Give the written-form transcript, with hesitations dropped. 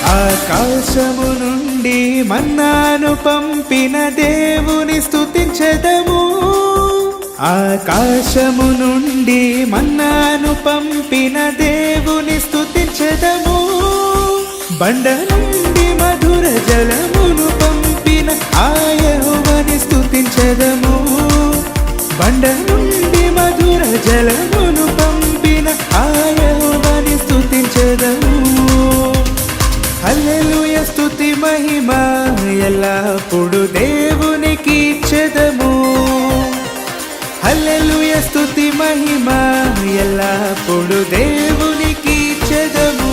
ఆకాశము నుండి మన్నాను పంపిన దేవుని స్తుతించెదము. ఆకాశము నుండి మన్నాను పంపిన దేవుని స్తుతించెదము. బండ నుండి మధుర జలమును పంపిన ఆ యెహోవాని స్తుతించెదము. బండ నుండి మధుర జలమును పంపిన ఆ యెహోవాని స్తుతించెదము. హల్లెలూయా స్తుతి మహిమ ఎల్లప్పుడు దేవునికి ఇచ్చెదము. హల్లెలూయా స్తుతి మహిమ ఎల్లప్పుడు దేవునికి ఇచ్చెదము.